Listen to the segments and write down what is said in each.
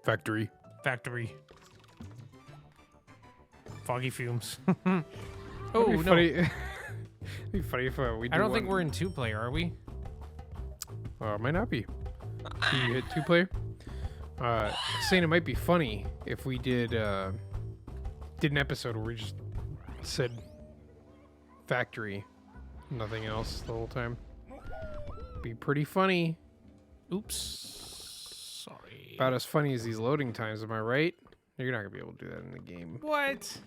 Factory. Factory. Foggy fumes. It'd Oh, be no. funny. It'd be funny if we do I don't think one- we're in 2-player, are we? It might not be. Can you hit 2-player? Saying it might be funny if we did an episode where we just said factory, nothing else the whole time. Be pretty funny. Oops. Sorry. About as funny as these loading times, am I right? You're not gonna be able to do that in the game. What?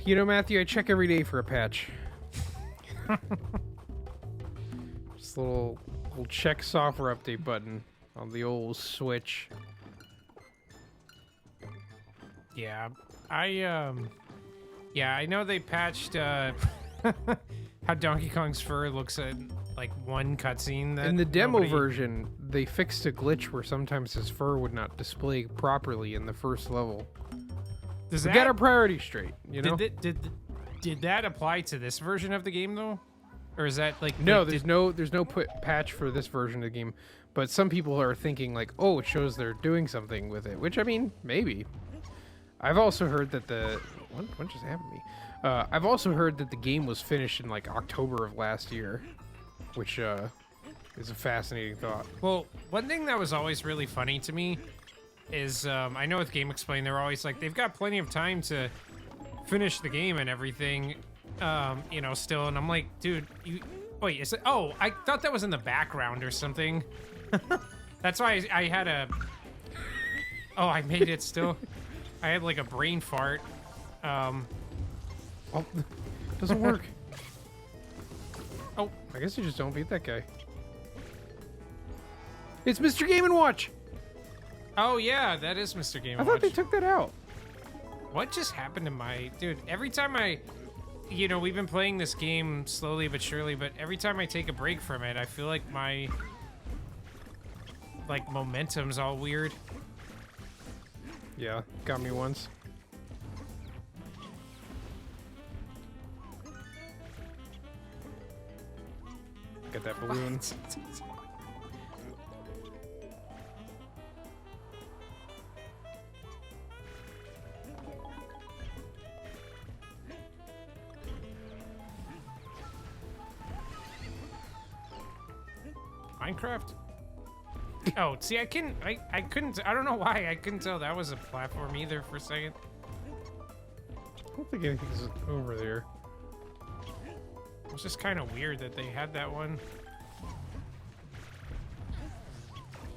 You know, Matthew, I check every day for a patch. Just a little check software update button on the old Switch. Yeah. Yeah, I know they patched how Donkey Kong's fur looks at like one cutscene that In the demo nobody- version, they fixed a glitch where sometimes his fur would not display properly in the first level. Does We that, got our priorities straight, you know? did that apply to this version of the game though? Or is that like No, like, there's no patch for this version of the game, but some people are thinking like, oh, it shows they're doing something with it, which I mean, maybe. I've also heard that what just happened to me? I've also heard that the game was finished in like October of last year, which is a fascinating thought. Well, one thing that was always really funny to me is I know with Game Explain they're always like they've got plenty of time to finish the game and everything, you know, still, and I'm like, dude, wait, is it? Oh, I thought that was in the background or something. That's why I had a. Oh, I made it still. I had like a brain fart. Oh, doesn't work. Oh, I guess you just don't beat that guy. It's Mr. Game & Watch. oh yeah, that is Mr. Game I & thought Watch. they took that out. What just happened to my dude? Every time you know, we've been playing this game slowly but surely, but every time I take a break from it, I feel like my momentum's all weird. Yeah, got me once. Get that balloon. Minecraft? Oh, see, I couldn't, I don't know why, I couldn't tell that was a platform either for a second. I don't think anything's over there. It was just kind of weird that they had that one.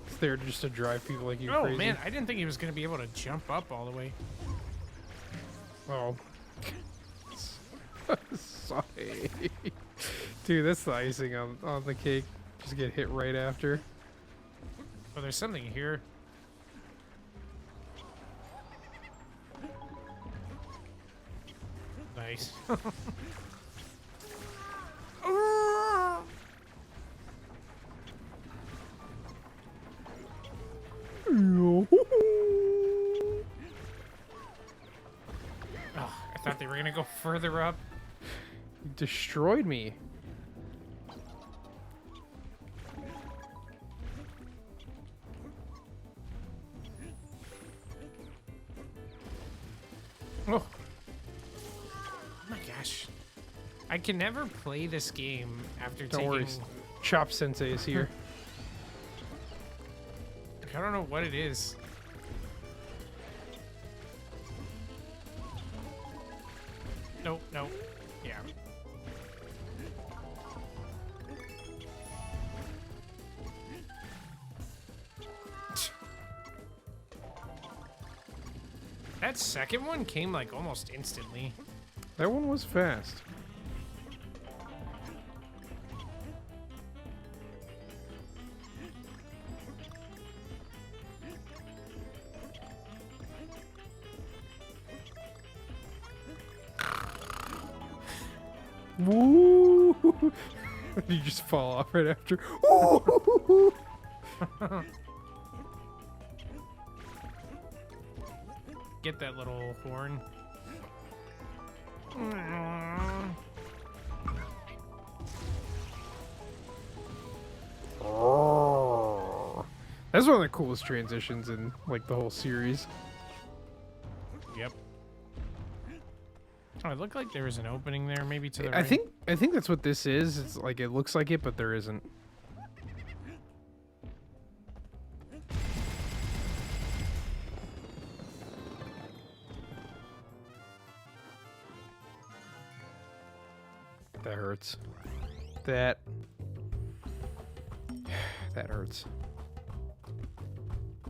It's there just to drive people like you Oh crazy. man, I didn't think he was gonna be able to jump up all the way. Oh. Sorry. Dude, that's the icing on the cake. Just get hit right after. Oh, there's something here. Nice. Oh, I thought they were gonna go further up. You destroyed me. Oh. My gosh. I can never play this game after Don't taking... worry. Chop Sensei is here. I don't know what it is. Nope, nope. Yeah. That second one came like almost instantly. That one was fast. Woo! You just fall off right after. Ooh! Get that little horn. That's one of the coolest transitions in like the whole series. Yep. Oh, it looked like there was an opening there, maybe to the I right. think that's what this is. It's like it looks like it, but there isn't. That hurts. That hurts.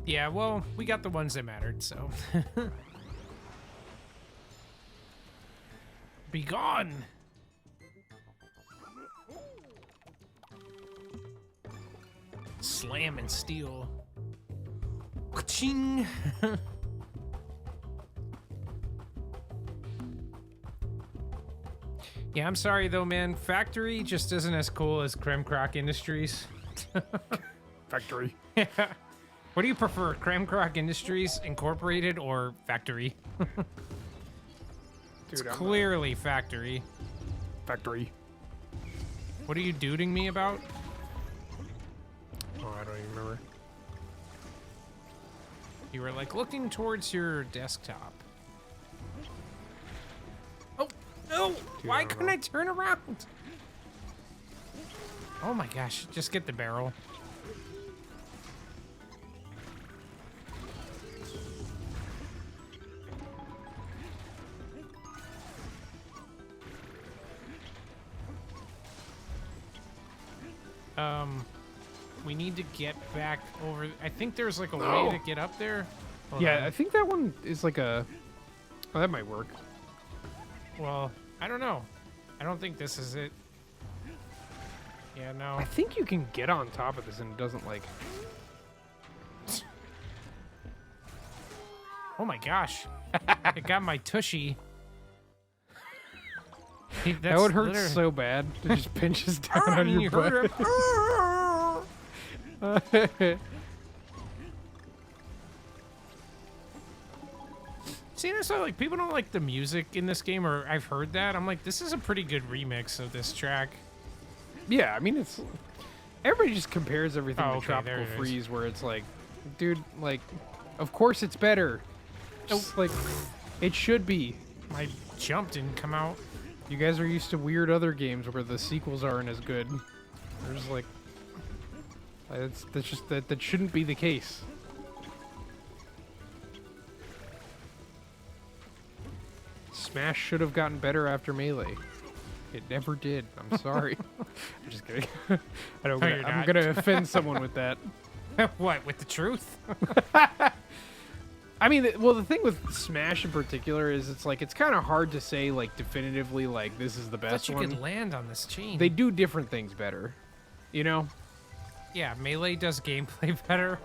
Yeah, well, we got the ones that mattered, so. Be gone! Slam and steal. Ka-ching! Yeah, I'm sorry though, man. Factory just isn't as cool as Dkcrhd Industries. Factory. Yeah. What do you prefer, Dkcrhd Industries Incorporated or Factory? Dude, I'm Clearly Factory. Factory. What are you duding me about? Oh, I don't even remember. You were like looking towards your desktop. Oh, no! Dude, Why I don't couldn't know. I turn around? Oh my gosh, just get the barrel. We need to get back over. I think there's like a way to get up there. Hold Yeah, on. I think that one is like a. Oh, that might work. Well, I don't know. I don't think this is it. Yeah, no. I think you can get on top of this and it doesn't like. Oh my gosh. It got my tushy. That would hurt so bad. It just pinches down on your butt. See, that's why, like, people don't like the music in this game, or I've heard that. I'm like, this is a pretty good remix of this track. Yeah, I mean it's. Everybody just compares everything Oh, to okay, Tropical there it is. Freeze, where it's like, dude, like, of course it's better. Just like, it should be. My jump didn't come out. You guys are used to weird other games where the sequels aren't as good. They're just like, that's just that shouldn't be the case. Smash should have gotten better after Melee. It never did. I'm sorry. I'm just kidding. I don't. No, you're I'm not. gonna offend someone with that. What, with the truth? I mean, well, the thing with Smash in particular is it's like it's kind of hard to say like definitively like this is the I best thought you one. could land on this chain. They do different things better, you know. Yeah, Melee does gameplay better.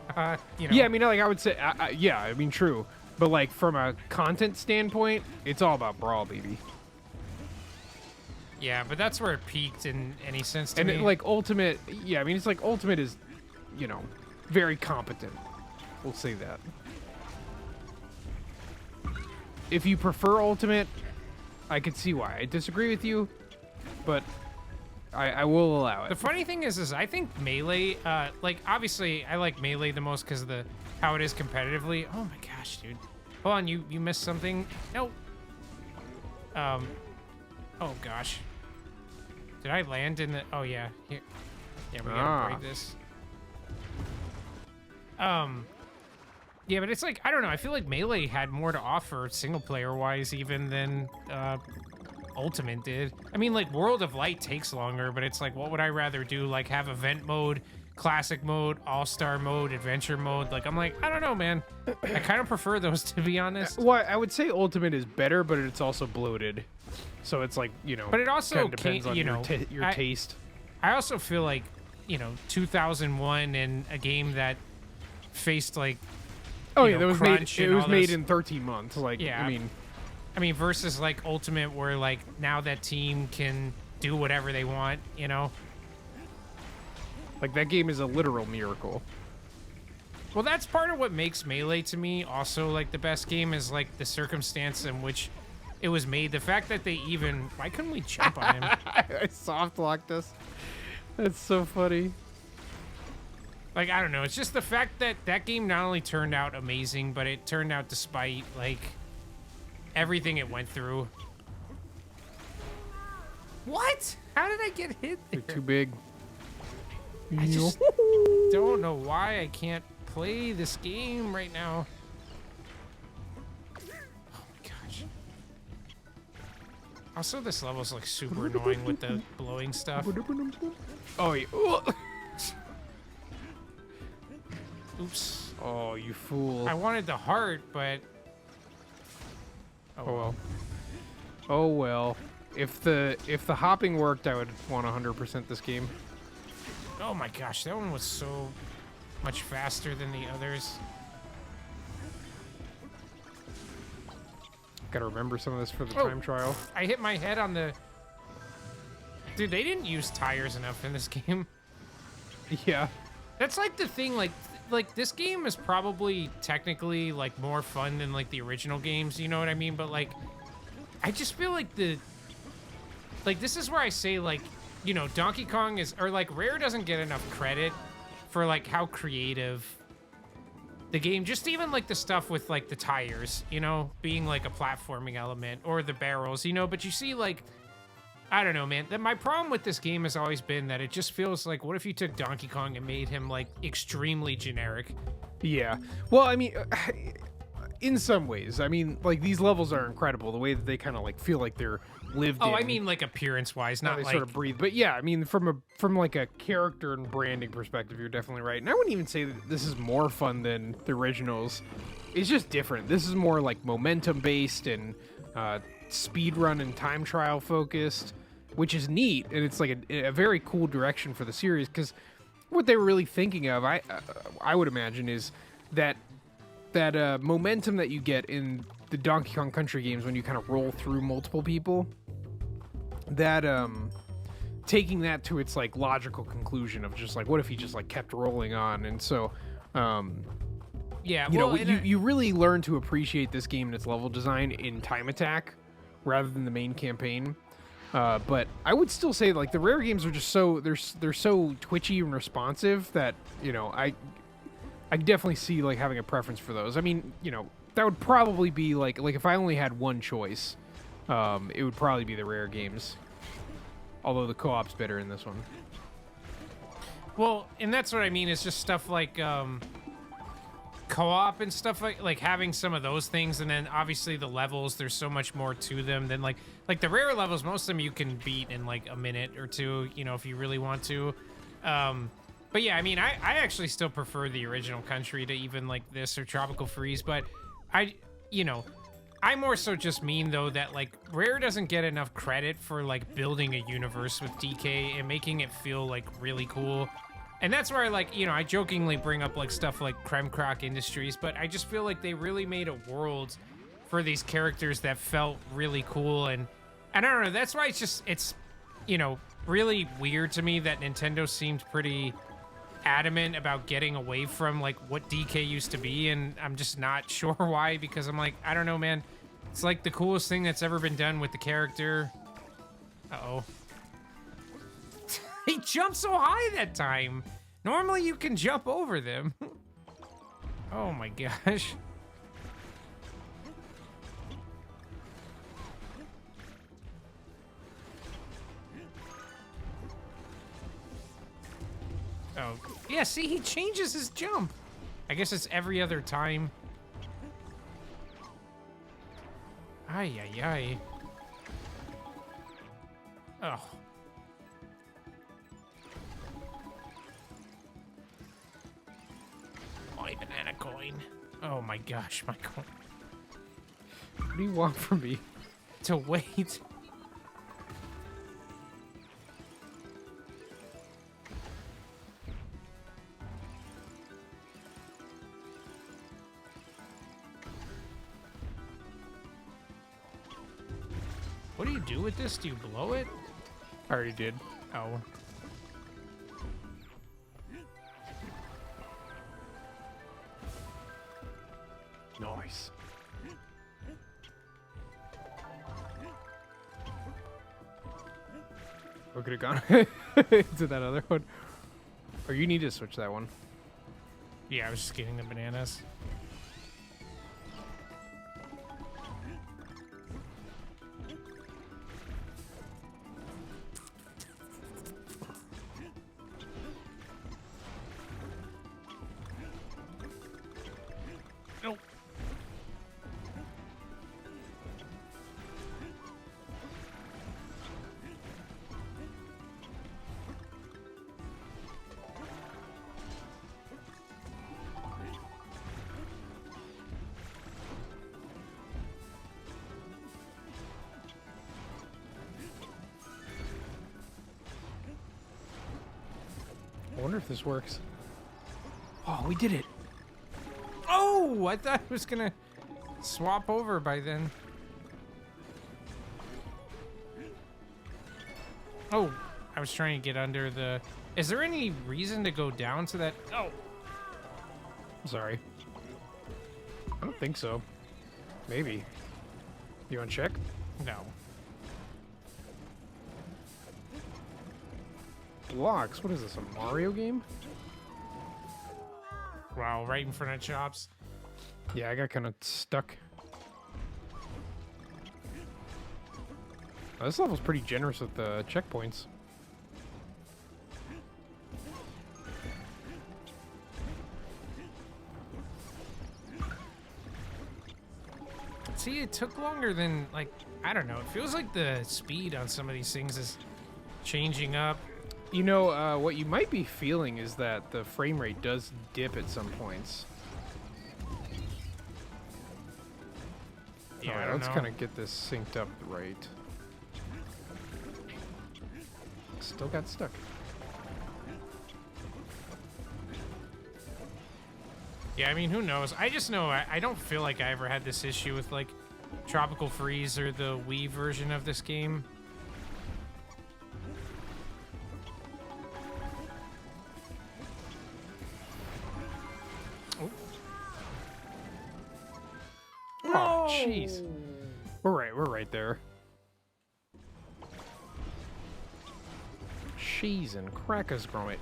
You know. Yeah, I mean, like I would say, yeah, I mean, true. But like from a content standpoint, it's all about Brawl, baby. Yeah, but that's where it peaked in any sense to And me. it, like Ultimate, yeah, I mean, it's like Ultimate is, you know, very competent. We'll say that. If you prefer Ultimate, I could see why. I disagree with you, but I will allow it. The funny thing is I think Melee, like, obviously, I like Melee the most because of how it is competitively. Oh my gosh, dude. Hold on, you missed something. No. Oh gosh. Did I land in the, oh yeah. Here. Yeah, we gotta break this. Yeah, but it's like, I don't know, I feel like Melee had more to offer single-player-wise even than, Ultimate did. I mean, like, World of Light takes longer, but it's like, what would I rather do? Like, have event mode, classic mode, all-star mode, adventure mode? Like, I'm like, I don't know, man. I kind of prefer those, to be honest. Well, I would say Ultimate is better, but it's also bloated. So it's like, you know, But it also kinda depends can't- on you your, know, your taste. I also feel like, you know, 2001 and a game that faced, like, Oh you yeah, know, that was made. crunch It and was all made this. in 13 months. Like, Yeah. I mean, versus, like, Ultimate, where, like, now that team can do whatever they want, you know? like that game is a literal miracle. Well, that's part of what makes Melee to me also like the best game is like the circumstance in which it was made. The fact that they even, why couldn't we jump on him? I soft locked us. That's so funny. Like, I don't know. It's just the fact that that game not only turned out amazing, but it turned out despite, like, everything it went through. What? How did I get hit there? You're too big. I just don't know why I can't play this game right now. Oh my gosh. Also, this level's like super annoying with the blowing stuff. Oh, yeah. Oops. Oh, you fool. I wanted the heart, but... Oh well. Oh well. If the hopping worked, I would want 100% this game. Oh my gosh, that one was so much faster than the others. Gotta remember some of this for the time trial. I hit my head on the... Dude, they didn't use tires enough in this game. Yeah. That's like the thing, like this game is probably technically like more fun than like the original games, you know what I mean? But like, I just feel like this is where I say like, you know, Donkey Kong is, or like Rare doesn't get enough credit for like how creative the game, just even like the stuff with like the tires, you know, being like a platforming element, or the barrels, you know, but you see like, I don't know, man. My problem with this game has always been that it just feels like, what if you took Donkey Kong and made him like extremely generic? Yeah. Well, I mean, in some ways, I mean, like these levels are incredible. The way that they kind of like feel like they're lived in. Oh, I mean, like appearance-wise, not they like sort of breathe. But yeah, I mean, from like a character and branding perspective, you're definitely right. And I wouldn't even say that this is more fun than the originals. It's just different. This is more like momentum based and speed run and time trial focused, which is neat, and it's like a very cool direction for the series, because what they were really thinking of, I would imagine, is that momentum that you get in the Donkey Kong Country games when you kind of roll through multiple people, that taking that to its like logical conclusion of just like, what if he just like kept rolling on? And so yeah, you well, know, you really learn to appreciate this game and its level design in Time Attack rather than the main campaign. But I would still say like the Rare games are just so they're so twitchy and responsive that, you know, I definitely see like having a preference for those. I mean, you know, that would probably be like if I only had one choice, it would probably be the Rare games. Although the co-op's better in this one. well, and that's what I mean. It's just stuff like co-op and stuff like having some of those things, and then obviously the levels, there's so much more to them than like the Rare levels. Most of them you can beat in like a minute or two, you know, if you really want to. But yeah, I mean, I actually still prefer the original Country to even like this or Tropical Freeze, but you know, I more so just mean though that like Rare doesn't get enough credit for like building a universe with DK and making it feel like really cool. And that's where I like, you know, I jokingly bring up like stuff like Kremkrock Industries, but I just feel like they really made a world for these characters that felt really cool. And I don't know, that's why it's, you know, really weird to me that Nintendo seemed pretty adamant about getting away from like what DK used to be, and I'm just not sure why, because I'm like, I don't know, man. It's like the coolest thing that's ever been done with the character. Uh-oh. He jumped so high that time. Normally you can jump over them. Oh my gosh. Oh, yeah, see, he changes his jump. I guess it's every other time. Ay, ay, ay. Oh. My banana coin. Oh my gosh, my coin. What do you want from me? To wait. What do you do with this? Do you blow it? I already did. Oh. Nice. We could have gone into that other one. Or you need to switch that one. Yeah, I was just getting the bananas. Nope. I wonder if this works. Oh, we did it. Oh, I thought I was gonna swap over by then. Oh, I was trying to get under the... Is there any reason to go down to that? Oh. Sorry. I don't think so. Maybe. You want to check? No. Blocks. What is this, a Mario game? Wow, right in front of Chops. Yeah, I got kind of stuck. This level's pretty generous with the checkpoints. See, it took longer than, like, I don't know. It feels like the speed on some of these things is changing up. You know, what you might be feeling is that the frame rate does dip at some points. Yeah, Alright, I don't let's know. kind of get this synced up right. Still got stuck. Yeah, I mean, who knows? I just know I don't feel like I ever had this issue with, like, Tropical Freeze or the Wii version of this game. Oh, jeez. We're right there. Cheese and crackers growing.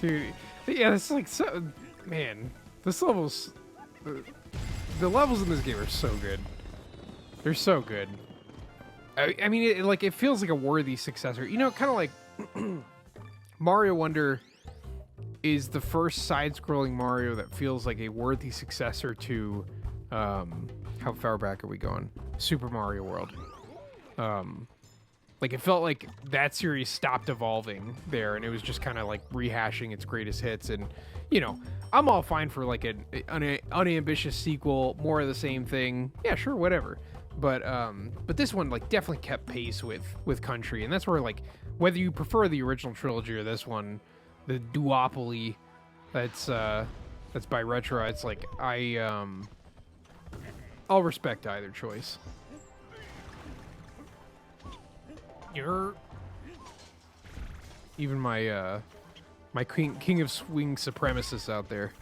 Dude, yeah, it's like so. Man, this level's. The levels in this game are so good. They're so good. I mean, it feels like a worthy successor. You know, kind of like Mario Wonder is the first side-scrolling Mario that feels like a worthy successor to. How far back are we going? Super Mario World. Like, it felt like that series stopped evolving there, and it was just kind of like rehashing its greatest hits. And, you know, I'm all fine for like an unambitious sequel, more of the same thing. Yeah, sure, whatever. But this one like definitely kept pace with Country, and that's where like whether you prefer the original trilogy or this one, the duopoly that's by Retro, it's like I'll respect either choice. You're... Even my my king of swing supremacists out there.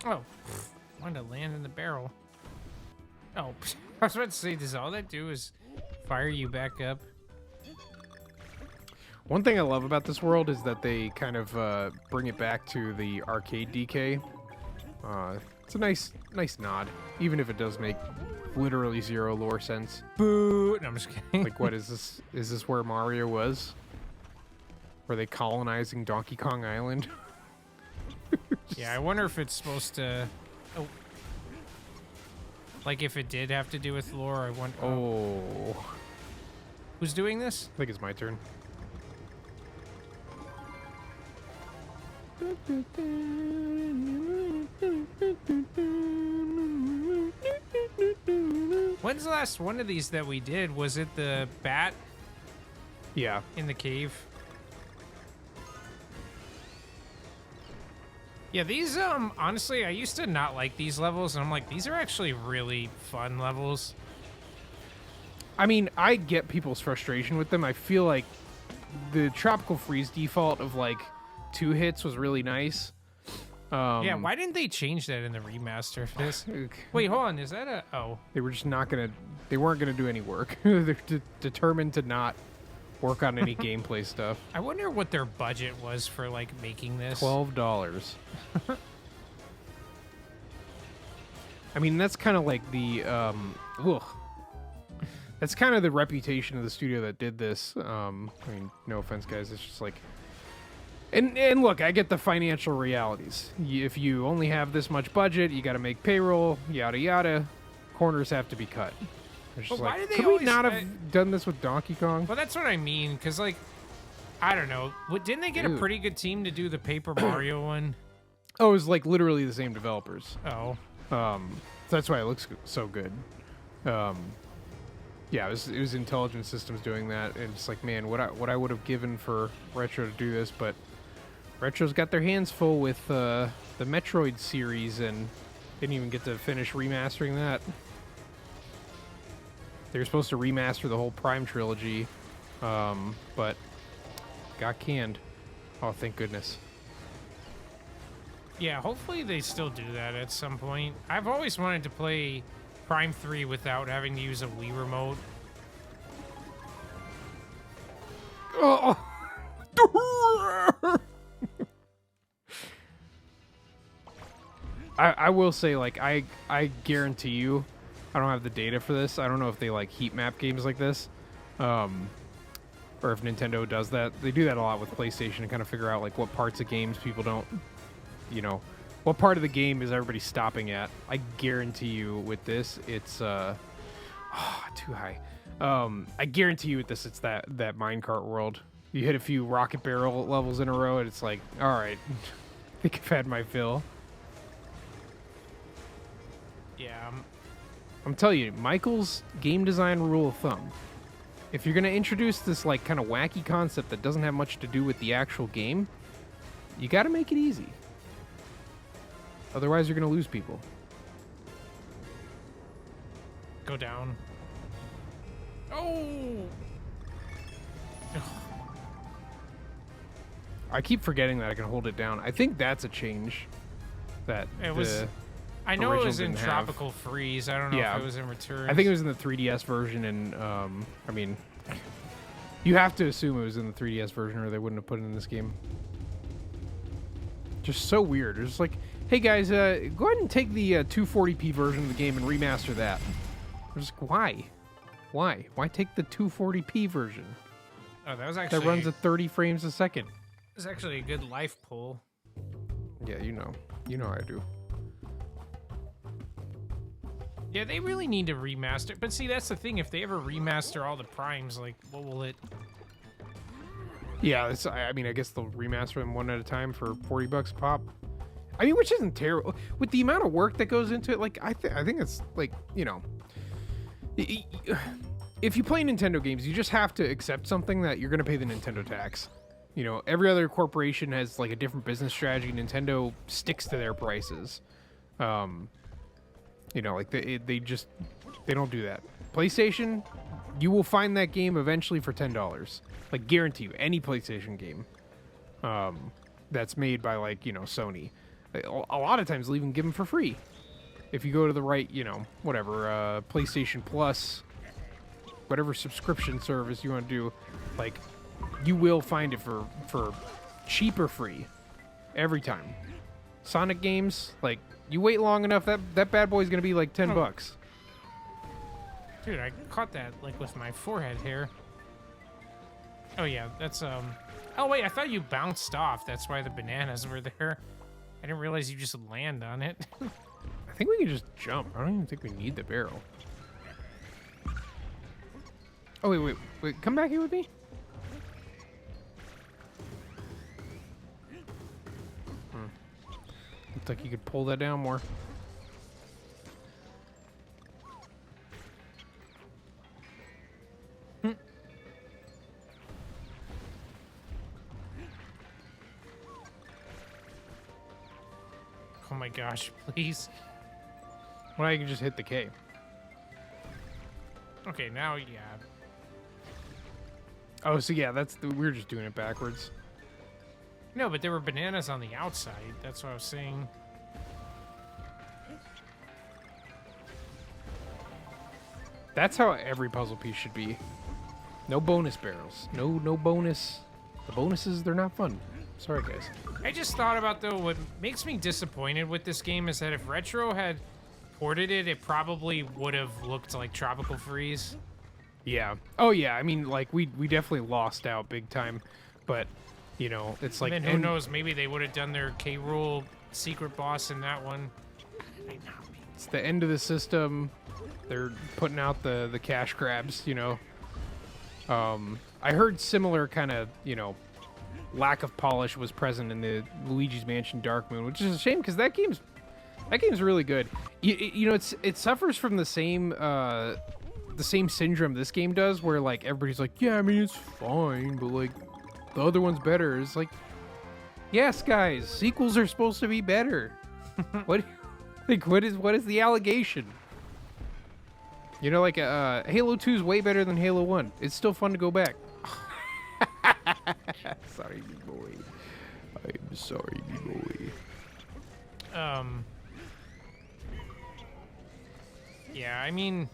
Oh, wanted to land in the barrel. Oh, I was about to say, does all that do is fire you back up? One thing I love about this world is that they kind of bring it back to the arcade DK. It's a nice nod, even if it does make literally zero lore sense. Boo! No, I'm just kidding. Like, what is this? Is this where Mario was? Were they colonizing Donkey Kong Island? Yeah, I wonder if it's supposed to... Oh. Like, if it did have to do with lore, I wonder... Oh. Who's doing this? I think it's my turn. When's the last one of these that we did? Was it the bat Yeah. in the cave? Yeah, these honestly, I used to not like these levels, and I'm like, these are actually really fun levels. I mean, I get people's frustration with them. I feel like the Tropical Freeze default of like 2 hits was really nice. Yeah, why didn't they change that in the remaster of this? Wait, hold on, is that a oh? They were just not gonna. They weren't gonna do any work. They're determined to not work on any gameplay stuff. I wonder what their budget was for like making this. $12. I mean, that's kind of like the ugh. That's kind of the reputation of the studio that did this. I mean, no offense, guys. It's just like, and look, I get the financial realities. If you only have this much budget, you got to make payroll, yada yada. Corners have to be cut. It's But just why like, did they could we always- not have done this with Donkey Kong? Well, that's what I mean, because like, I don't know. Didn't they get a Dude. pretty good team to do the Paper Mario one? Oh, it was like literally the same developers. Oh, So that's why it looks so good. Yeah, it was Intelligent Systems doing that, and it's like, man, what I would have given for Retro to do this, but Retro's got their hands full with the Metroid series and didn't even get to finish remastering that. They were supposed to remaster the whole Prime trilogy, but got canned. Oh, thank goodness. yeah. Hopefully they still do that at some point. I've always wanted to play Prime 3 without having to use a Wii remote. Oh. I will say, like, I guarantee you, I don't have the data for this. I don't know if they like heat map games like this, or if Nintendo does that. They do that a lot with PlayStation to kind of figure out like what parts of games people don't, you know, what part of the game is everybody stopping at. I guarantee you with this, it's too high. I guarantee you with this, it's that minecart world. You hit a few rocket barrel levels in a row, and it's like, all right, I think I've had my fill. Yeah. I'm telling you, Michael's game design rule of thumb. If you're going to introduce this like kind of wacky concept that doesn't have much to do with the actual game, you got to make it easy. Otherwise, you're going to lose people. Go down. Oh. I keep forgetting that I can hold it down. I think that's a change that It was. I know it original was in didn't have. Tropical Freeze. I don't know Yeah. if it was in Return. I think it was in the 3DS version, and I mean, you have to assume it was in the 3DS version, or they wouldn't have put it in this game. Just so weird. It's just like, hey guys, go ahead and take the 240p version of the game and remaster that. I'm just like, why? Why take the 240p version Oh, that was actually. that runs at 30 frames a second? It's actually a good life pull. Yeah, you know how I do. Yeah, they really need to remaster. But see, that's the thing. If they ever remaster all the primes, like, what will it? Yeah, I mean, I guess they'll remaster them one at a time for $40 a pop. I mean, which isn't terrible. With the amount of work that goes into it, like, I think it's, like, you know... If you play Nintendo games, you just have to accept something that you're going to pay the Nintendo tax. You know, every other corporation has, like, a different business strategy. Nintendo sticks to their prices. You know, like, they don't do that. PlayStation, you will find that game eventually for $10. Like, guarantee you, any PlayStation game that's made by, like, you know, Sony. A lot of times they'll even give them for free. If you go to the right, you know, whatever, PlayStation Plus, whatever subscription service you want to do, like, you will find it for cheap or free every time. Sonic games, like, you wait long enough, that bad boy's gonna be like $10. Dude, I caught that like with my forehead hair. Oh yeah, that's Oh wait, I thought you bounced off. That's why the bananas were there. I didn't realize you just land on it. I think we can just jump. I don't even think we need the barrel. Oh wait, come back here with me. Looks like you could pull that down more. gosh, please. Well, I can just hit the K. Okay, now, yeah. Oh, so yeah, we're just doing it backwards. No, but there were bananas on the outside. That's what I was saying. That's how every puzzle piece should be. No bonus barrels. No bonus. The bonuses, they're not fun. Sorry, guys. I just thought about, though, what makes me disappointed with this game is that if Retro had ported it, it probably would have looked like Tropical Freeze. Yeah. Oh, yeah. I mean, like, we definitely lost out big time. But, you know, it's like... And then who knows, maybe they would have done their K-Rool secret boss in that one. It's the end of the system. They're putting out the cash grabs, you know. I heard similar kind of, you know, lack of polish was present in the Luigi's Mansion Dark Moon, which is a shame because that game's really good. You know, it suffers from the same syndrome this game does, where like everybody's like, yeah, I mean it's fine, but like the other one's better. It's like, yes, guys, sequels are supposed to be better. What is the allegation? You know, like Halo 2 is way better than Halo 1. It's still fun to go back. Sorry, big boy. I'm sorry, big boy. Yeah, I mean...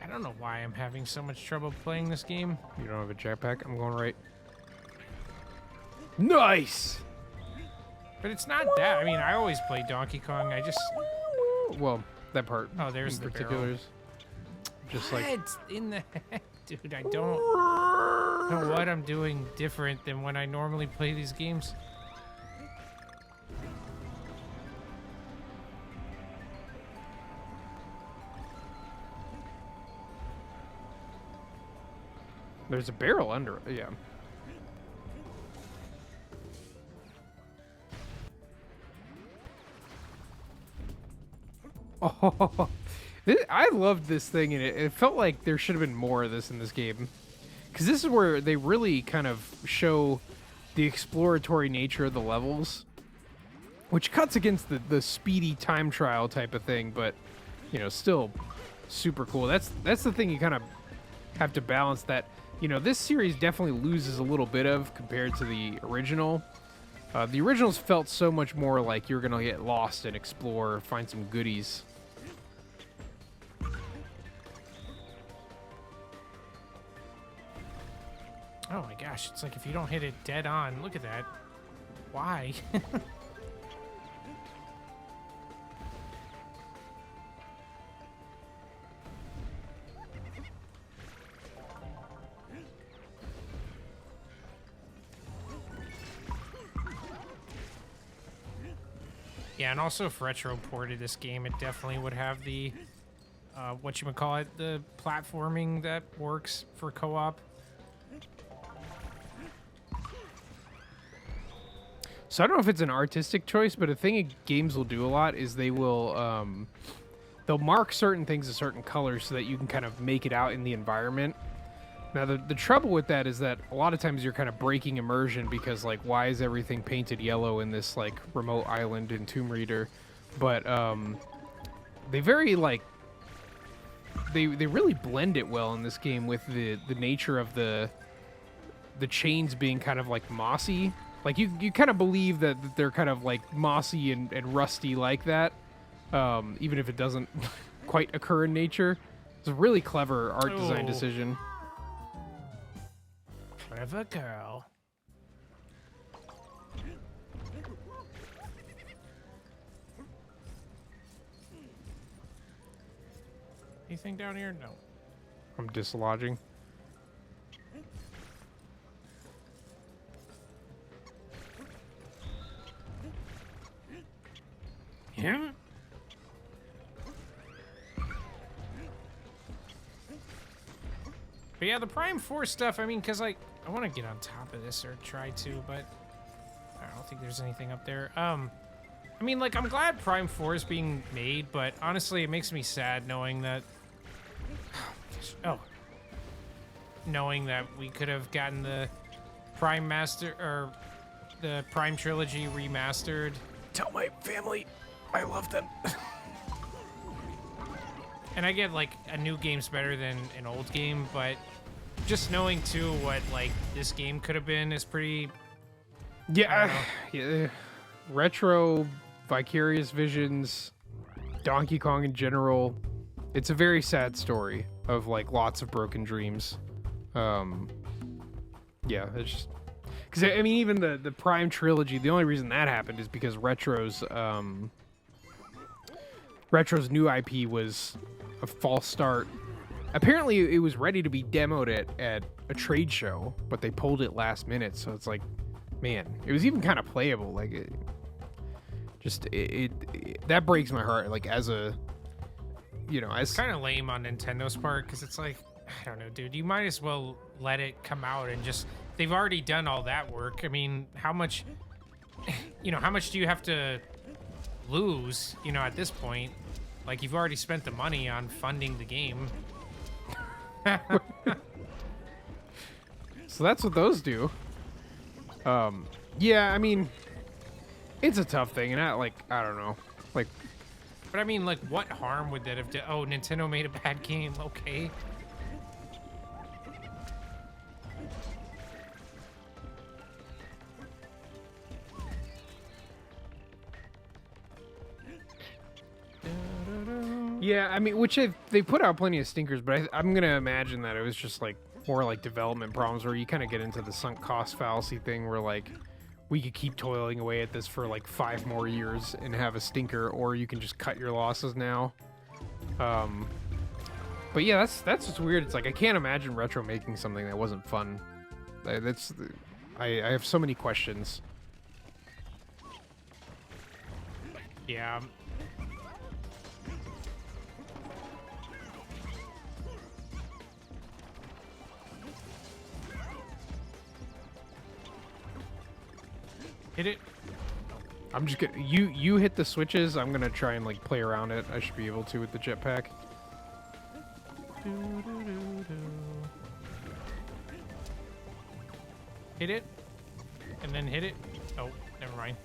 I don't know why I'm having so much trouble playing this game. You don't have a jetpack? I'm going right. Nice! But it's not that. I mean, I always play Donkey Kong. I just... Well, that part. Oh, there's in the particulars. Just like... What in the heck? Dude, I don't know what I'm doing different than when I normally play these games. There's a barrel under it. Yeah. Oh, I loved this thing, and it felt like there should have been more of this in this game. Because this is where they really kind of show the exploratory nature of the levels, which cuts against the speedy time trial type of thing, but, you know, still super cool. That's the thing you kind of have to balance that. You know, this series definitely loses a little bit of compared to the original. The originals felt so much more like you're going to get lost and explore, find some goodies. Oh my gosh, it's like if you don't hit it dead on, look at that. Why? Yeah, and also if Retro ported this game, it definitely would have the, whatchamacallit, the platforming that works for co-op. So I don't know if it's an artistic choice, but a thing games will do a lot is they will, they'll mark certain things a certain color so that you can kind of make it out in the environment. Now, the trouble with that is that a lot of times you're kind of breaking immersion because, like, why is everything painted yellow in this, like, remote island in Tomb Raider? But they very, like, they really blend it well in this game with the nature of the chains being kind of, like, mossy. Like, you kind of believe that they're kind of, like, mossy and rusty like that, even if it doesn't quite occur in nature. It's a really clever art design decision. Clever girl. Anything down here? No. I'm dislodging. Yeah? But yeah, the Prime 4 stuff, I mean, because, like, I want to get on top of this or try to, but I don't think there's anything up there. I mean, like, I'm glad Prime 4 is being made, but honestly, it makes me sad knowing that. Oh. Knowing that we could have gotten the Prime Master, or the Prime Trilogy remastered. Tell my family I love them. And I get, like, a new game's better than an old game, but just knowing, too, what, like, this game could have been is pretty... Yeah, yeah. Retro, Vicarious Visions, Donkey Kong in general. It's a very sad story of, like, lots of broken dreams. Yeah, it's just... Because, I mean, even the Prime Trilogy, the only reason that happened is because Retro's new IP was a false start. Apparently, it was ready to be demoed at a trade show, but they pulled it last minute, so it's like, man, it was even kind of playable. Like, that breaks my heart. Like, as a, you know, as... It's kind of lame on Nintendo's part, because it's like, I don't know, dude, you might as well let it come out and just... They've already done all that work. I mean, how much... You know, how much do you have to lose, you know, at this point? Like, you've already spent the money on funding the game. So that's what those do. Yeah, I mean, it's a tough thing, and I don't know. Like, but I mean, like, what harm would that have done? Oh, Nintendo made a bad game, okay. yeah, I mean, which they put out plenty of stinkers, but I'm gonna imagine that it was just like more like development problems where you kind of get into the sunk cost fallacy thing where like we could keep toiling away at this for like 5 more years and have a stinker, or you can just cut your losses now. But yeah, that's what's weird. It's like I can't imagine Retro making something that wasn't fun. I have so many questions. Yeah. Hit it. I'm just gonna you hit the switches. I'm gonna try and like play around it. I should be able to with the jetpack. Hit it, and then hit it. Oh, never mind.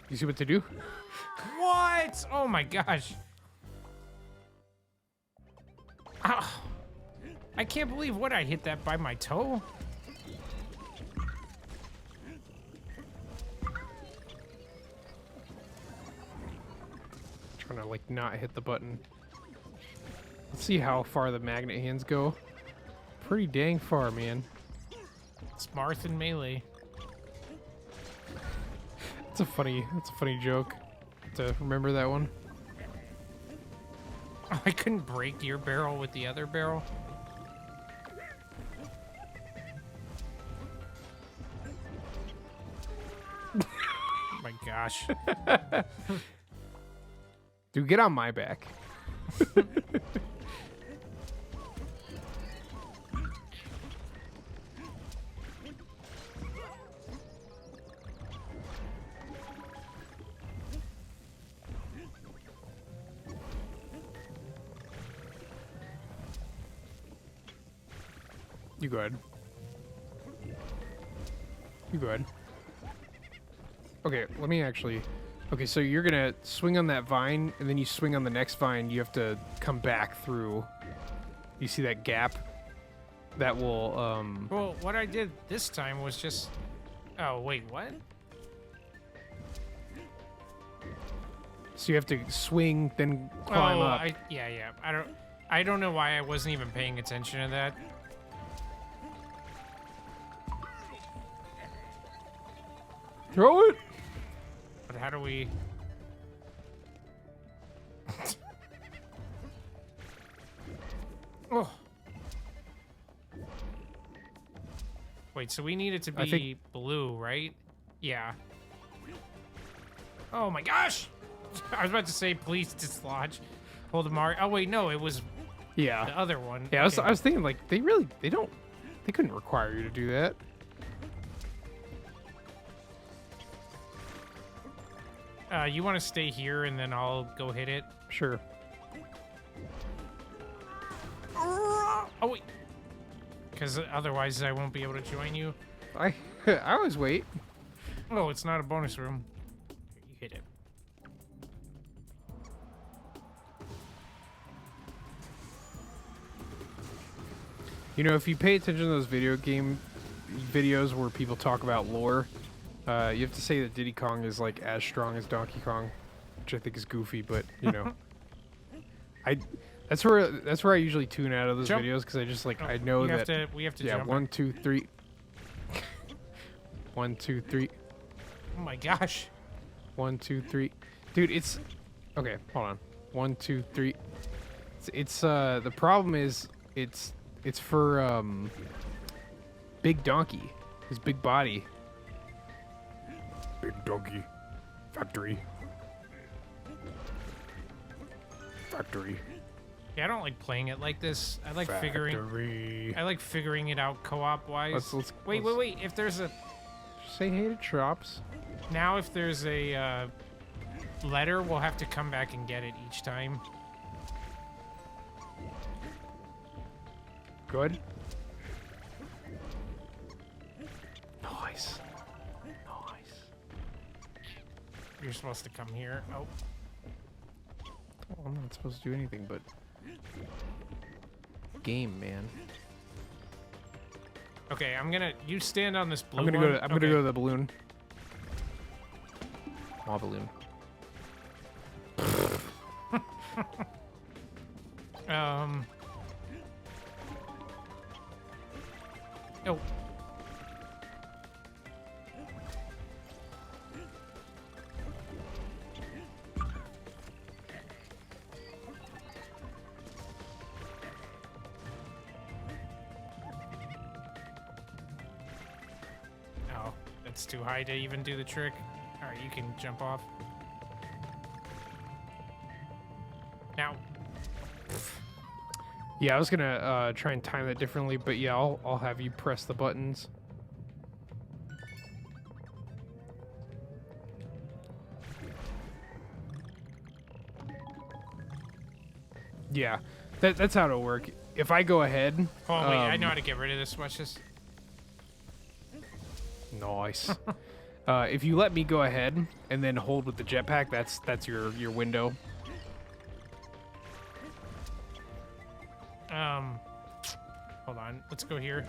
You see what to do? What? Oh my gosh. Ow. I can't believe what I hit that by my toe. Trying to like not hit the button. Let's see how far the magnet hands go. Pretty dang far, man. It's Marth and Melee. It's a funny joke. To remember that one. Oh, I couldn't break your barrel with the other barrel. Oh my gosh. Dude, get on my back. You go ahead. You go ahead. Okay, let me actually... Okay, so you're gonna swing on that vine, and then you swing on the next vine. You have to come back through. You see that gap? That will, Well, what I did this time was just... Oh, wait, what? So you have to swing, then climb up. Yeah. I don't know why I wasn't even paying attention to that. Throw it! But how do we... Oh. Wait, so we need it to I be think- blue, right? Yeah. Oh my gosh! I was about to say, please dislodge. Hold the Mario. Oh wait, no, it was the Yeah. other one. Yeah, Okay. I was thinking like they couldn't require you to do that. You want to stay here, and then I'll go hit it. Sure. Oh wait, because otherwise I won't be able to join you. I always wait. Oh, it's not a bonus room. Here, you hit it. You know, if you pay attention to those video game videos where people talk about lore, you have to say that Diddy Kong is like as strong as Donkey Kong, which I think is goofy, but you know, that's where I usually tune out of those Jump. videos because I just like Oh, I know we that we have to yeah, jump. 1 2 3 1 2 3 Oh my gosh. 1 2 3 dude, it's okay, hold on. 1 2 3 it's the problem is it's for Big Donkey, his big body. Big Donkey Factory. Yeah, I don't like playing it like this. I like figuring it out co-op wise. Let's Wait. If there's a say hey to Chops. now, if there's a letter, we'll have to come back and get it each time. Good. Nice. You're supposed to come here. Oh, Well, I'm not supposed to do anything but game, man. okay. You stand on this blue I'm gonna one. I'm gonna go to the balloon. Aw, balloon. Oh. Oh, that's too high to even do the trick. All right, you can jump off. Now. Yeah, I was gonna try and time that differently, but yeah, I'll have you press the buttons. Yeah, that's how it'll work. If I go ahead, Hold on, wait. I know how to get rid of this. Watch this. Nice. If you let me go ahead and then hold with the jetpack, that's your window. Hold on. Let's go here.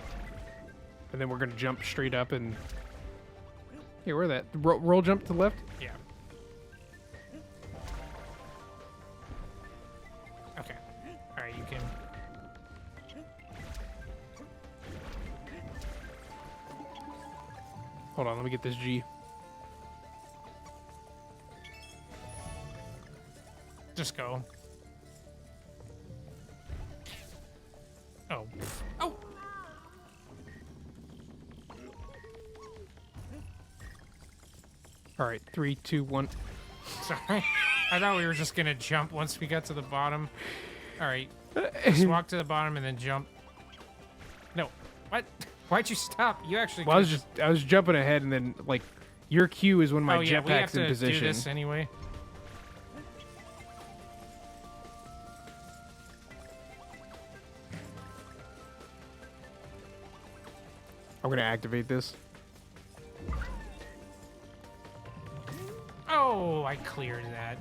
And then we're gonna jump straight up and here, where that roll jump to the left. Yeah. Okay. All right, you can. Hold on, let me get this G. Just go. Oh. Oh. All right, 3, 2, 1. Sorry. I thought we were just gonna jump once we got to the bottom. All right. Just walk to the bottom and then jump. No. What? Why'd you stop? You actually. Well, could've I was jumping ahead, and then like your cue is when my oh yeah, we have jetpack's in to position. do this anyway. I'm gonna activate this. Oh, I cleared that.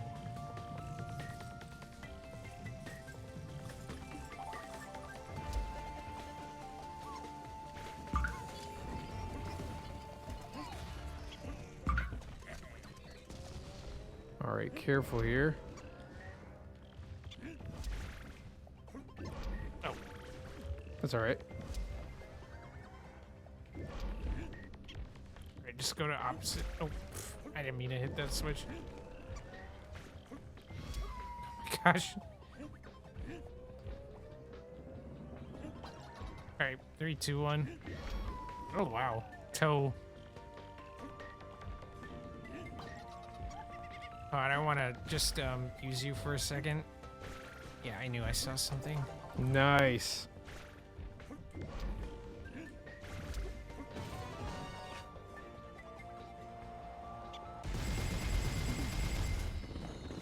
All right, careful here. Oh. That's all right. Alright, just go to opposite. Oh, I didn't mean to hit that switch. Oh my gosh. Alright, 3, 2, 1. Oh, wow. Toe. Oh, I want to just use you for a second. Yeah, I knew I saw something. Nice.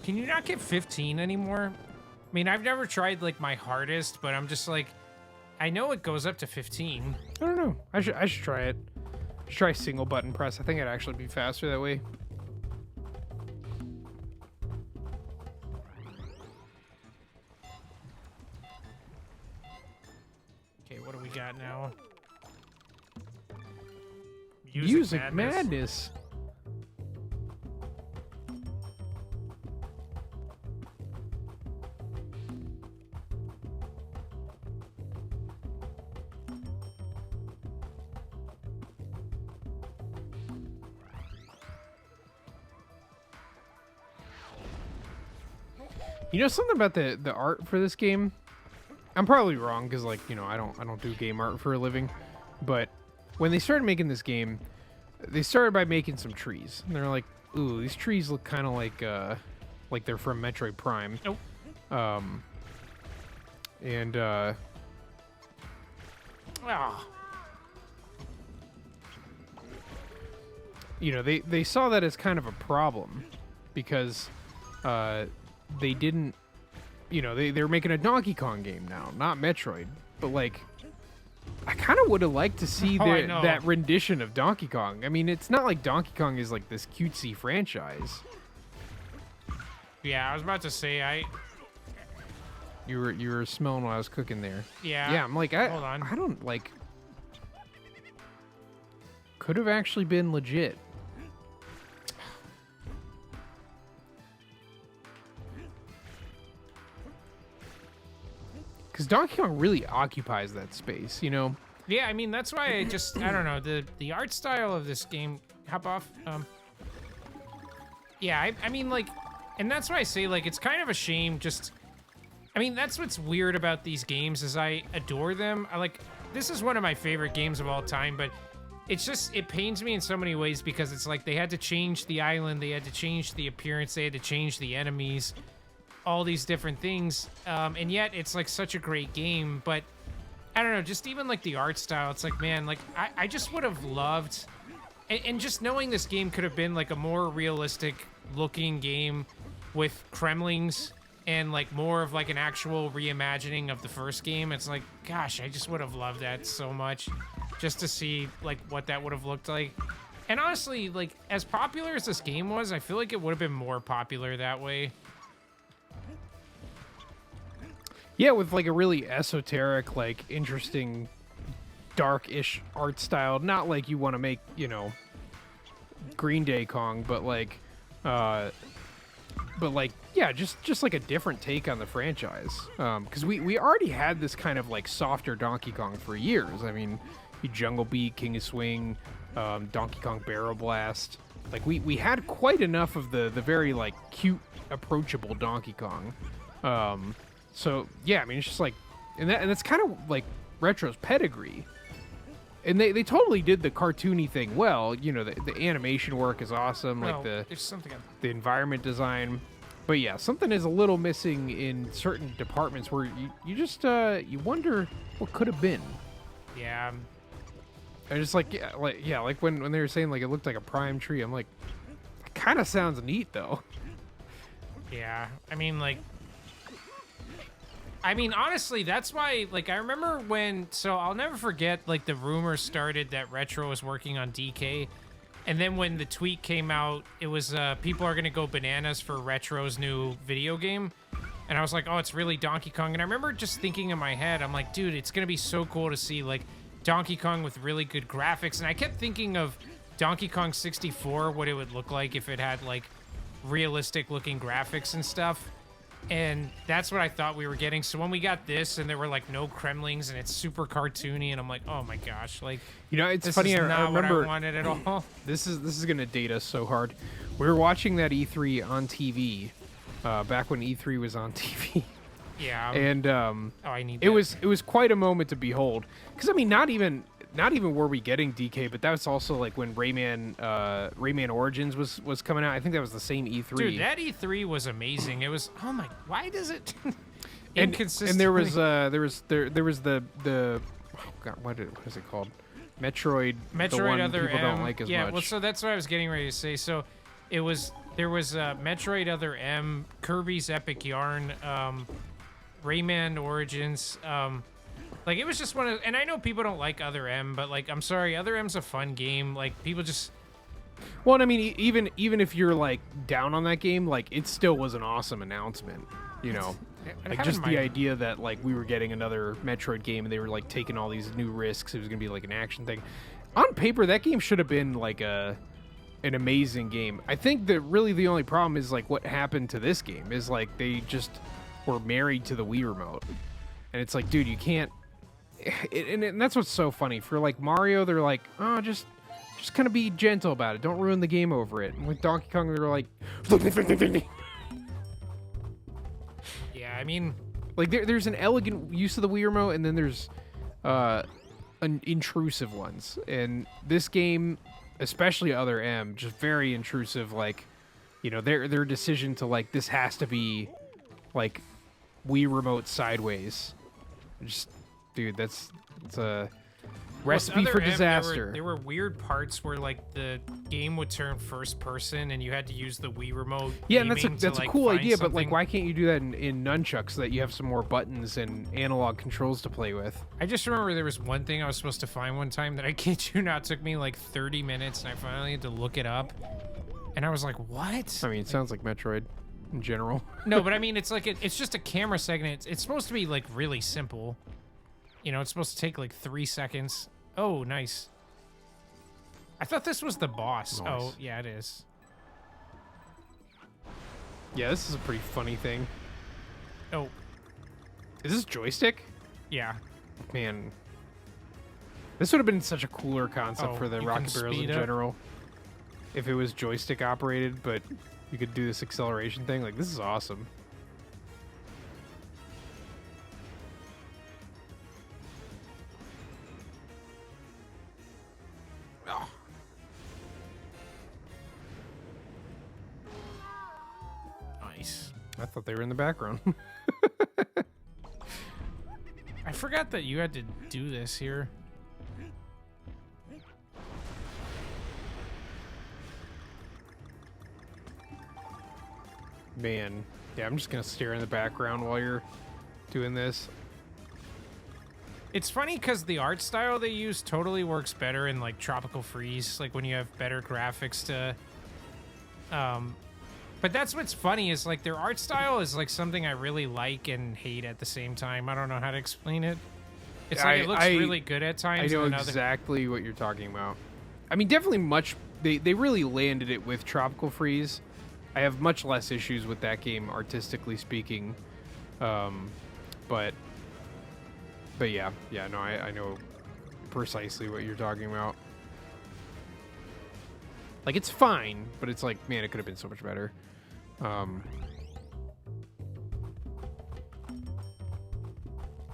Can you not get 15 anymore? I mean, I've never tried like my hardest, but I'm just like, I know it goes up to 15. I don't know. I should try it. Should try single button press. I think it'd actually be faster that way. Okay, what do we got now? Music madness. You know something about the art for this game? I'm probably wrong because, like, you know, I don't do game art for a living. But when they started making this game, they started by making some trees. And they're like, ooh, these trees look kind of like they're from Metroid Prime. Nope. And you know, they saw that as kind of a problem because they didn't, you know, they're making a Donkey Kong game now, not Metroid. But like, I kind of would have liked to see that rendition of Donkey Kong. I mean, it's not like Donkey Kong is like this cutesy franchise. Yeah, I was about to say You were smelling while I was cooking there. Yeah. Yeah, I'm like, Hold on. I don't like. Could have actually been legit. Because Donkey Kong really occupies that space, you know? Yeah, I mean, that's why I don't know, the art style of this game, hop off, yeah, I mean, like, and that's why I say, like, it's kind of a shame just, I mean, that's what's weird about these games is I adore them. This is one of my favorite games of all time, but it's just, it pains me in so many ways because it's like they had to change the island, they had to change the appearance, they had to change the enemies, all these different things, and yet it's like such a great game. But I don't know, just even like the art style, it's like, man, like I just would have loved, and just knowing this game could have been like a more realistic looking game with Kremlings and like more of like an actual reimagining of the first game. It's like, gosh, I just would have loved that so much just to see like what that would have looked like. And honestly, like as popular as this game was, I feel like it would have been more popular that way. Yeah, with like a really esoteric, like interesting, dark-ish art style. Not like you want to make, you know, Green Day Kong, but like, yeah, just like a different take on the franchise. Because we already had this kind of like softer Donkey Kong for years. I mean, Jungle Beat, King of Swing, Donkey Kong Barrel Blast. Like we had quite enough of the very like cute, approachable Donkey Kong. So yeah, I mean, it's just like, and that's kind of like Retro's pedigree. And they totally did the cartoony thing well. You know, the animation work is awesome, like there's something the environment design. But yeah, something is a little missing in certain departments where you just you wonder what could have been. Yeah. And just like when they were saying like it looked like a prime tree, I'm like, that kind of sounds neat though. Yeah, I mean, honestly, that's why, like, I remember so I'll never forget, like, the rumors started that Retro was working on DK, and then when the tweet came out, it was, people are gonna go bananas for Retro's new video game, and I was like, oh, it's really Donkey Kong, and I remember just thinking in my head, I'm like, dude, it's gonna be so cool to see, like, Donkey Kong with really good graphics, and I kept thinking of Donkey Kong 64, what it would look like if it had, like, realistic-looking graphics and stuff. And that's what I thought we were getting. So when we got this and there were like no Kremlings and it's super cartoony and I'm like, oh my gosh, like, you know, it's this funny. is I not remember what I wanted at all. This is gonna date us so hard. We were watching that E3 on TV, back when E3 was on TV. Yeah. And I need. it was quite a moment to behold. Because I mean, not even not even were we getting DK, but that was also like when Rayman Origins was coming out. I think that was the same E3. Dude, that E3 was amazing. It was, oh my, why does it inconsistent? And there was the oh god, what is it called? Metroid the one Other people M. don't like as yeah, much. well, so that's what I was getting ready to say. So there was Metroid Other M, Kirby's Epic Yarn, Rayman Origins, like it was just one of, and I know people don't like Other M, but like I'm sorry, Other M's a fun game. Like people just, well, and I mean, even if you're like down on that game, like it still was an awesome announcement, you know. Like just the idea that like we were getting another Metroid game and they were like taking all these new risks. It was gonna be like an action thing. On paper, that game should have been like an amazing game. I think that really the only problem is like what happened to this game is like they just were married to the Wii remote, and it's like, dude, you can't. And that's what's so funny for like Mario. They're like, oh, just kind of be gentle about it. Don't ruin the game over it. And with Donkey Kong, they're like. I mean, like there's an elegant use of the Wii remote, and then there's intrusive ones. And this game, especially Other M, just very intrusive. Like, you know, their decision to like this has to be like Wii remote sideways. Just, dude, it's a recipe for disaster. There were weird parts where like the game would turn first person and you had to use the Wii remote. Yeah, and that's a cool idea, something. but like, why can't you do that in nunchucks so that you have some more buttons and analog controls to play with? I just remember there was one thing I was supposed to find one time that I kid you not took me like 30 minutes, and I finally had to look it up, and I was like, what? I mean, it sounds like Metroid in general. No, but I mean, it's like it's just a camera segment. It's supposed to be like really simple. You know, it's supposed to take like 3 seconds. Oh, nice. I thought this was the boss. Nice. Oh, yeah, it is. Yeah, this is a pretty funny thing. Oh. Is this joystick? Yeah. Man. This would have been such a cooler concept for the Rocket Barrels in general. If it was joystick operated, but you could do this acceleration thing. Like, this is awesome. I thought they were in the background. I forgot that you had to do this here. Man. Yeah, I'm just going to stare in the background while you're doing this. It's funny because the art style they use totally works better in like Tropical Freeze, like when you have better graphics to but that's what's funny is like their art style is like something I really like and hate at the same time. I don't know how to explain it. It's like it looks really good at times. I know exactly what you're talking about. I mean, definitely they really landed it with Tropical Freeze. I have much less issues with that game artistically speaking. But yeah, no, I know precisely what you're talking about. Like, it's fine, but it's like, man, it could have been so much better.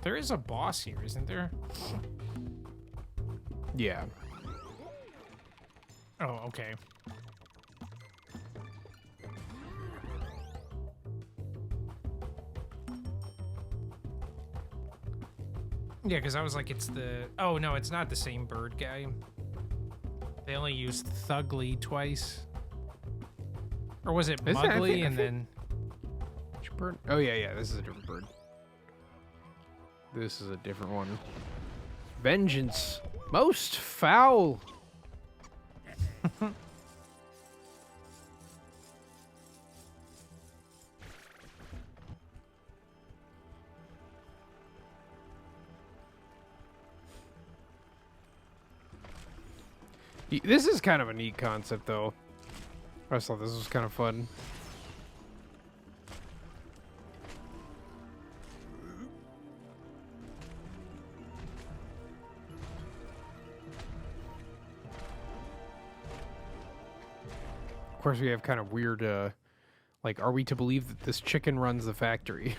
There is a boss here, isn't there? Yeah. Oh, okay. Yeah, because I was like, it's the... Oh, no, it's not the same bird guy. They only used Thugly twice. Or was it Mugly and then... Which bird? Oh, yeah, this is a different bird. This is a different one. Vengeance. Most foul. This is kind of a neat concept, though. I just thought this was kind of fun. Of course, we have kind of weird, like, are we to believe that this chicken runs the factory?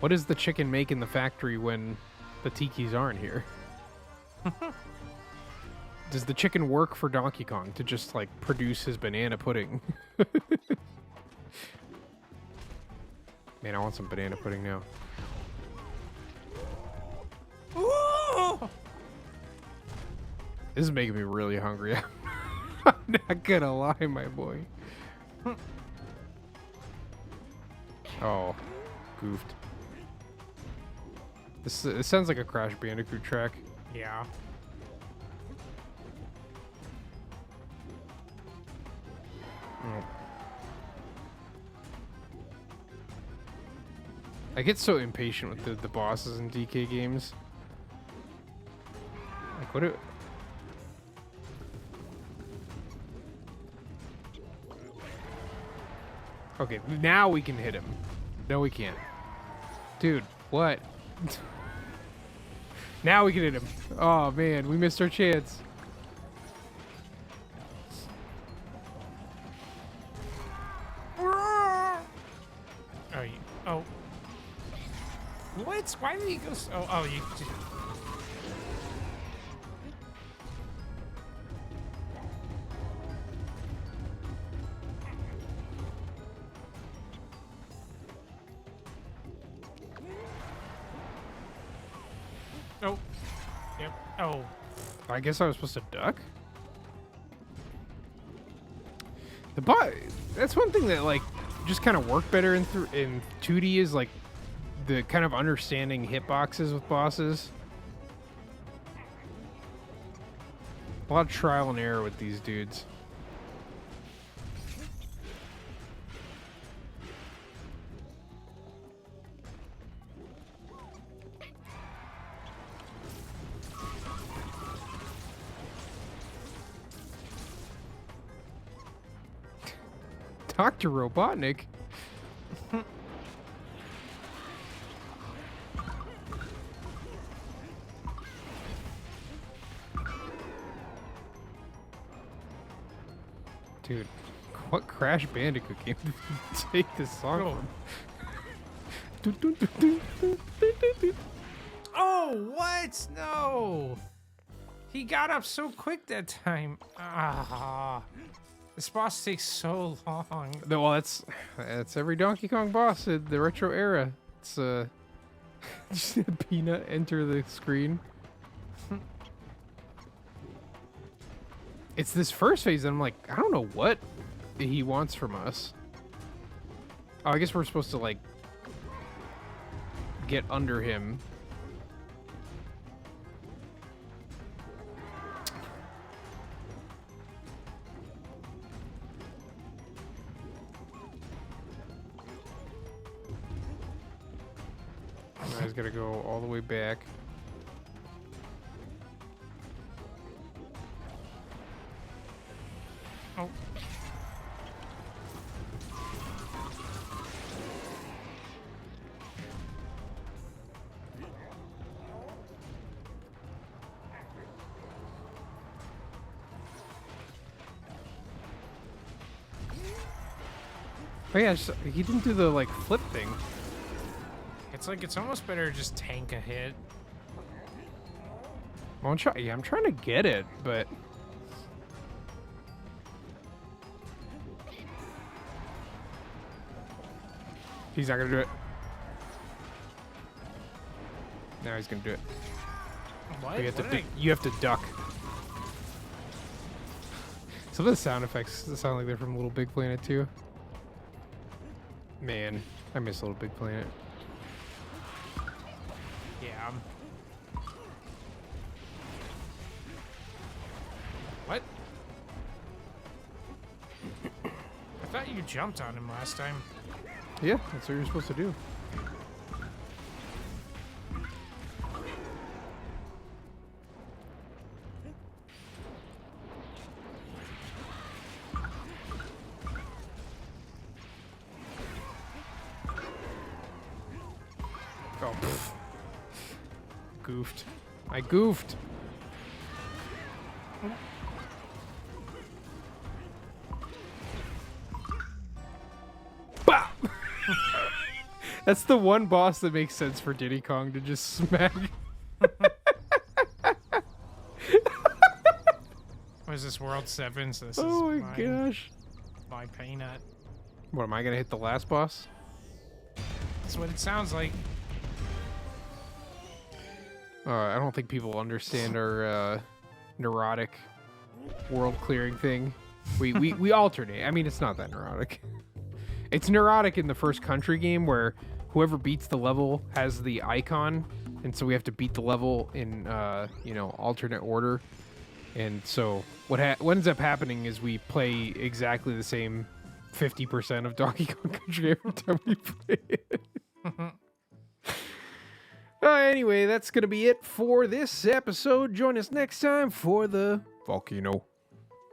What does the chicken make in the factory when the Tikis aren't here? Does the chicken work for Donkey Kong to just, like, produce his banana pudding? Man, I want some banana pudding now. Ooh! This is making me really hungry. I'm not gonna lie, my boy. Oh, goofed. This sounds like a Crash Bandicoot track. Yeah. Oh. I get so impatient with the bosses in DK games. Like, what do... Okay, now we can hit him. No, we can't. Dude, what? Now we can hit him. Oh, man, we missed our chance. Oh, oh. What? Why did he go so... Oh, you... Oh. Yep. Oh. I guess I was supposed to duck? The bot... That's one thing that, like, just kind of worked better in 2D is, like, the kind of understanding hitboxes with bosses. A lot of trial and error with these dudes. Dr. Robotnik? Dude, what Crash Bandicoot game did you take this song from? Oh, what? No. He got up so quick that time. Ah. This boss takes so long. No, well, that's every Donkey Kong boss in the retro era. It's just a peanut enter the screen. It's this first phase, and I'm like, I don't know what he wants from us. Oh, I guess we're supposed to, like, get under him. Now he's gotta go all the way back. Oh. Oh yeah, he didn't do the, like, flip thing. It's like it's almost better to just tank a hit. Well, I'm trying to get it, but... He's not gonna do it. Now he's gonna do it. What? You have to duck. Some of the sound effects sound like they're from Little Big Planet too. Man, I miss Little Big Planet. Yeah. What? I thought you jumped on him last time. Yeah, that's what you're supposed to do. Oh, pfft. Goofed. I goofed. Bah! That's the one boss that makes sense for Diddy Kong to just smack. is World 7, so this Oh is my gosh. my peanut. What, am I gonna hit the last boss? That's what it sounds like. I don't think people understand our neurotic world clearing thing. We alternate. I mean, it's not that neurotic. It's neurotic in the first country game where whoever beats the level has the icon, and so we have to beat the level in alternate order. And so what ends up happening is we play exactly the same 50% of Donkey Kong Country every time we play it. Anyway, that's going to be it for this episode. Join us next time for the volcano.